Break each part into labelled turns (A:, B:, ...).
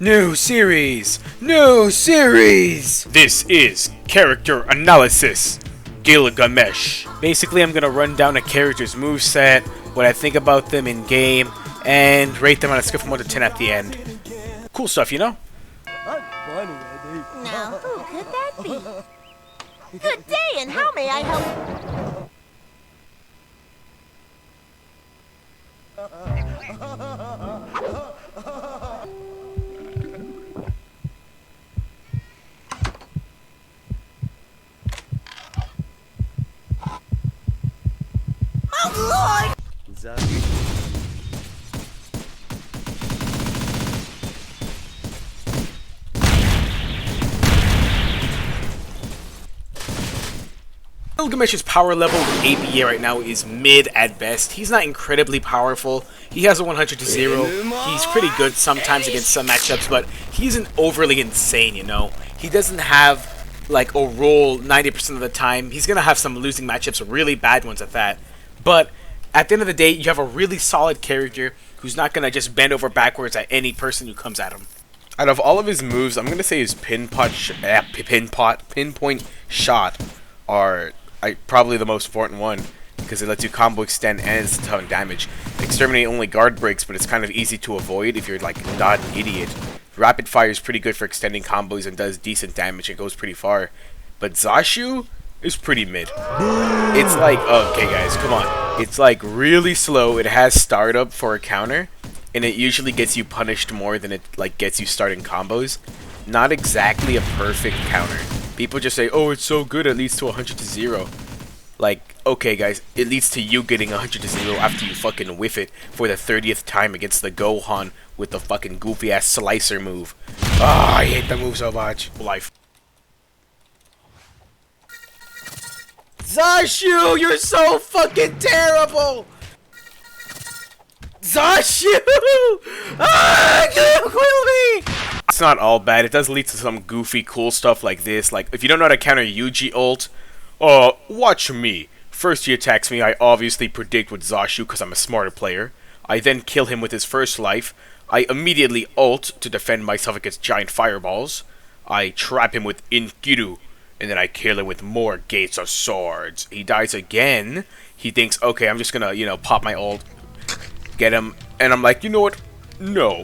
A: New series! New series! This is Character Analysis, Gilgamesh. Basically, I'm gonna run down a character's moveset, what I think about them in game, and rate them on a scale from 1 to 10 at the end. Cool stuff, you know?
B: Now, who could that be? Good day, and how may I help? Oh, Lord!
A: Gilgamesh's power level in ABA right now is mid at best. He's not incredibly powerful. He has a 100 to 0. He's pretty good sometimes against some matchups, but he isn't overly insane, you know? He doesn't have like a role 90% of the time. He's gonna have some losing matchups, really bad ones at that. But at the end of the day, you have a really solid character who's not gonna just bend over backwards at any person who comes at him. Out of all of his moves, I'm gonna say his pinpoint shot are probably the most important one, because it lets you combo extend and it's a ton of damage. Exterminate only guard breaks, but it's kind of easy to avoid if you're like not an idiot. Rapid fire is pretty good for extending combos and does decent damage. It goes pretty far. But Zashu is pretty mid. It's like, okay guys, come on. It's like really slow. It has startup for a counter, and it usually gets you punished more than it like gets you starting combos. Not exactly a perfect counter. People just say, oh, it's so good, it leads to 100 to 0. Like, okay guys, it leads to you getting 100 to 0 after you fucking whiff it for the 30th time against the Gohan with the fucking goofy ass slicer move. Ah, I hate the move so much. Life. Zashu, you're so fucking terrible! Zashu! Ah, kill me! It's not all bad. It does lead to some goofy cool stuff like this. Like, if you don't know how to counter Yuji ult, watch me. First he attacks me, I obviously predict with Zashu because I'm a smarter player. I then kill him with his first life. I immediately ult to defend myself against giant fireballs. I trap him with Inkiru, and then I kill him with more gates of swords. He dies again. He thinks, okay, I'm just gonna, you know, pop my ult, get him, and I'm like, you know what? No.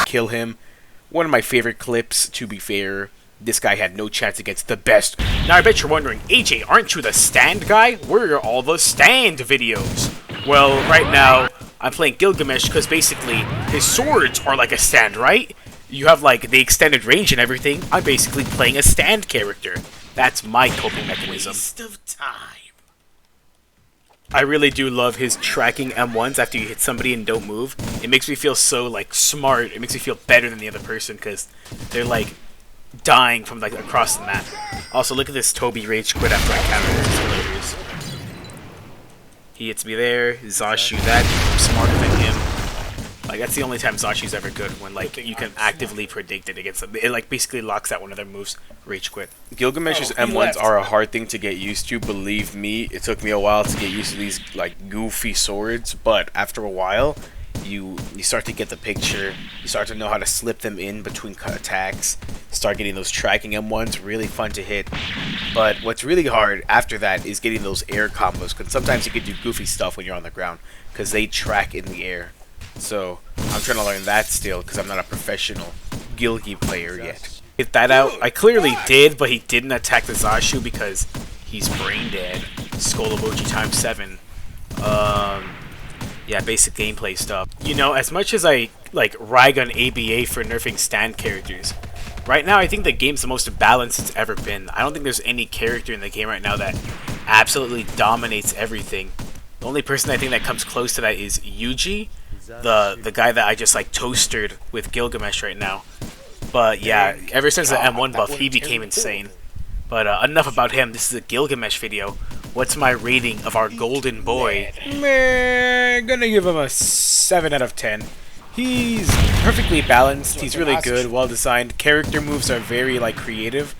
A: Kill him. One of my favorite clips, to be fair. This guy had no chance against the best. Now I bet you're wondering, AJ, aren't you the stand guy? Where are all the stand videos? Well, right now, I'm playing Gilgamesh because basically his swords are like a stand, right? You have like the extended range and everything. I'm basically playing a stand character. That's my coping mechanism.
C: Waste of time.
A: I really do love his tracking M1s after you hit somebody and don't move. It makes me feel so, like, smart. It makes me feel better than the other person, because they're, like, dying from, like, across the map. Also, look at this Toby rage quit after I counter this. It's hilarious. He hits me there. Zashu that. I'm smarter than him. Like, that's the only time Zashu's ever good, when, like, you can actively predict it against them. It, like, basically locks out one of their moves. Rage quit. Gilgamesh's M1s are a hard thing to get used to, believe me. It took me a while to get used to these, like, goofy swords, but after a while, you start to get the picture. You start to know how to slip them in between attacks. Start getting those tracking M1s, really fun to hit. But what's really hard after that is getting those air combos, because sometimes you can do goofy stuff when you're on the ground, because they track in the air. So, I'm trying to learn that still, because I'm not a professional Gilgi player yet. Get that out. I clearly did, but he didn't attack the Zashu because he's brain dead. Skull emoji times 7. Yeah, basic gameplay stuff. You know, as much as I, like, rag on ABA for nerfing stand characters, right now I think the game's the most balanced it's ever been. I don't think there's any character in the game right now that absolutely dominates everything. The only person I think that comes close to that is Yuji, the guy that I just like toasted with Gilgamesh right now. But yeah, ever since the M1 buff, he became insane. But enough about him. This is a Gilgamesh video. What's my rating of our golden boy? Man, gonna give him a 7 out of 10. He's perfectly balanced. He's really good, well designed. Character moves are very like creative.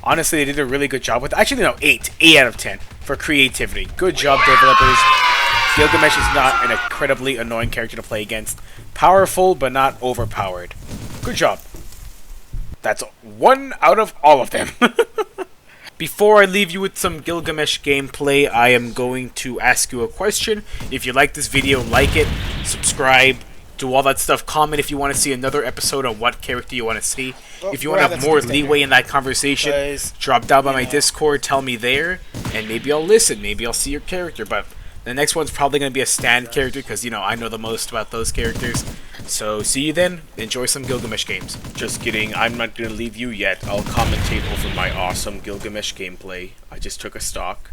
A: Honestly, they did a really good job with. Actually, no, 8 out of 10 for creativity. Good job, developers. Gilgamesh is not an incredibly annoying character to play against. Powerful, but not overpowered. Good job. That's 1 out of all of them. Before I leave you with some Gilgamesh gameplay, I am going to ask you a question. If you like this video, like it, subscribe, do all that stuff. Comment if you want to see another episode on what character you want to see. If you want to have more leeway in that conversation, drop down by my Discord, tell me there, and maybe I'll listen, maybe I'll see your character. But the next one's probably going to be a stand character, because, you know, I know the most about those characters. So, see you then. Enjoy some Gilgamesh games. Just kidding, I'm not going to leave you yet. I'll commentate over my awesome Gilgamesh gameplay. I just took a stock.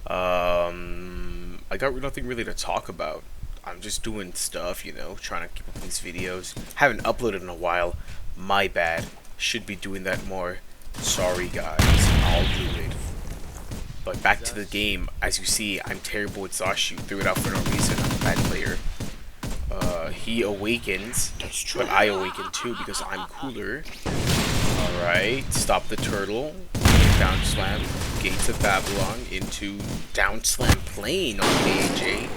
A: I got nothing really to talk about. I'm just doing stuff, you know, trying to keep up with these videos. Haven't uploaded in a while. My bad. Should be doing that more. Sorry, guys. I'll do it. But back to the game. As you see, I'm terrible with Zashu. Threw it out for no reason. I'm a bad player. He awakens, but I awaken too because I'm cooler. Alright, stop the turtle. Down slam. Gates of Babylon into down slam plane on AJ.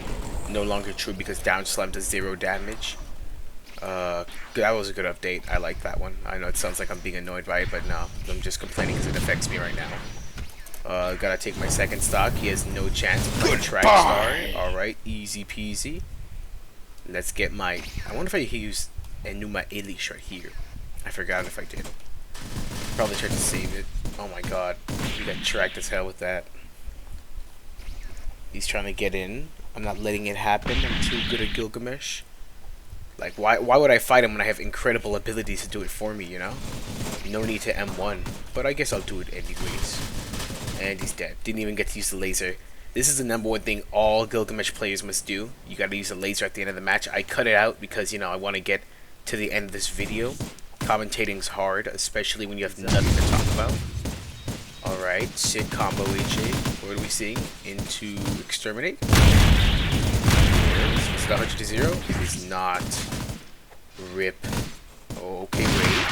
A: No longer true because down slam does 0 damage. That was a good update. I like that one. I know it sounds like I'm being annoyed by it, but no. I'm just complaining because it affects me right now. Gotta take my second stock. He has no chance. Good track star. Alright, easy peasy. Let's get my... I wonder if I use Enuma Elish right here. I forgot if I did. Probably tried to save it. Oh my god. He got tracked as hell with that. He's trying to get in. I'm not letting it happen. I'm too good at Gilgamesh. Like, why would I fight him when I have incredible abilities to do it for me, you know? No need to M1. But I guess I'll do it anyways. And he's dead. Didn't even get to use the laser. This is the #1 thing all Gilgamesh players must do. You gotta use a laser at the end of the match. I cut it out because, you know, I want to get to the end of this video. Commentating's hard, especially when you have nothing to talk about. Alright, Sid combo AJ. What are we seeing? Into Exterminate. Is it 100 to 0? It is not. RIP. Okay, wait.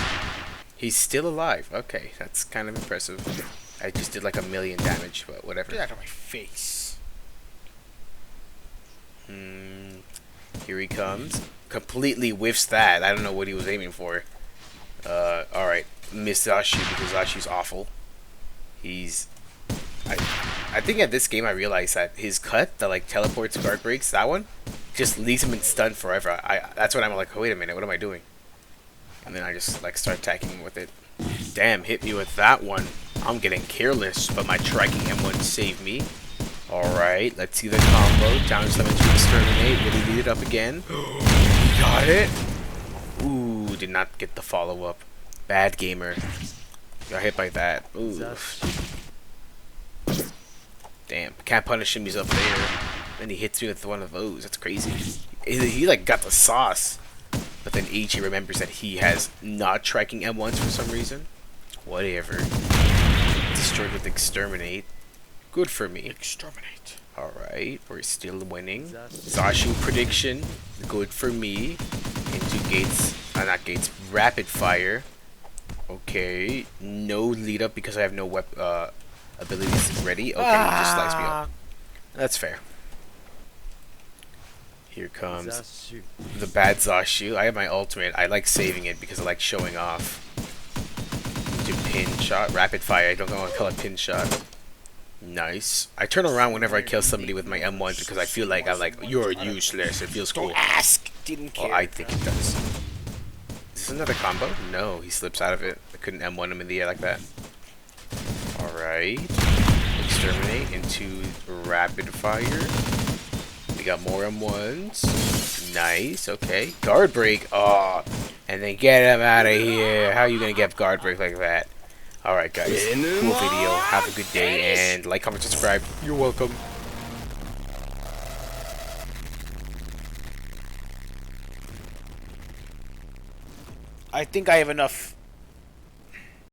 A: He's still alive. Okay, that's kind of impressive. I just did like 1,000,000 damage, but whatever. Get out of my face. Here he comes. Completely whiffs that. I don't know what he was aiming for. Alright. Missed Zashu because Zashu's awful. He's... I think at this game I realized that his cut, that like teleports guard breaks, that one, just leaves him in stun forever. That's when I'm like, oh, wait a minute, what am I doing? And then I just like start attacking him with it. Damn, hit me with that one. I'm getting careless, but my tracking M1 saved me. Alright, let's see the combo. Down 7 to Exterminate. Will he lead it up again? He got it! Ooh, did not get the follow-up. Bad gamer. Got hit by that. Ooh. Damn, can't punish him, he's up there. Then he hits me with one of those. That's crazy. He like got the sauce. But then Ichi remembers that he has not tracking M1s for some reason. Whatever. Destroyed with Exterminate. Good for me. Exterminate. Alright, we're still winning. Zashu prediction. Good for me. Into Gates. Not Gates. Rapid Fire. Okay. No lead up because I have no abilities ready. Okay, just slice me up. That's fair. Here comes the bad Zashu. I have my ultimate. I like saving it because I like showing off. Do pin shot, rapid fire. I don't know what I call it, pin shot. Nice. I turn around whenever I kill somebody with my M1 because I feel like I'm like, you're useless. It feels cool. Don't ask. Didn't care. Oh, I think it does. Is this another combo? No, he slips out of it. I couldn't M1 him in the air like that. Alright. Exterminate into rapid fire. We got more M1s. Nice, okay. Guard break. Oh, and then get him out of here. How are you gonna get guard break like that? Alright, guys. Cool video. Have a good day. And like, comment, subscribe. You're welcome. I think I have enough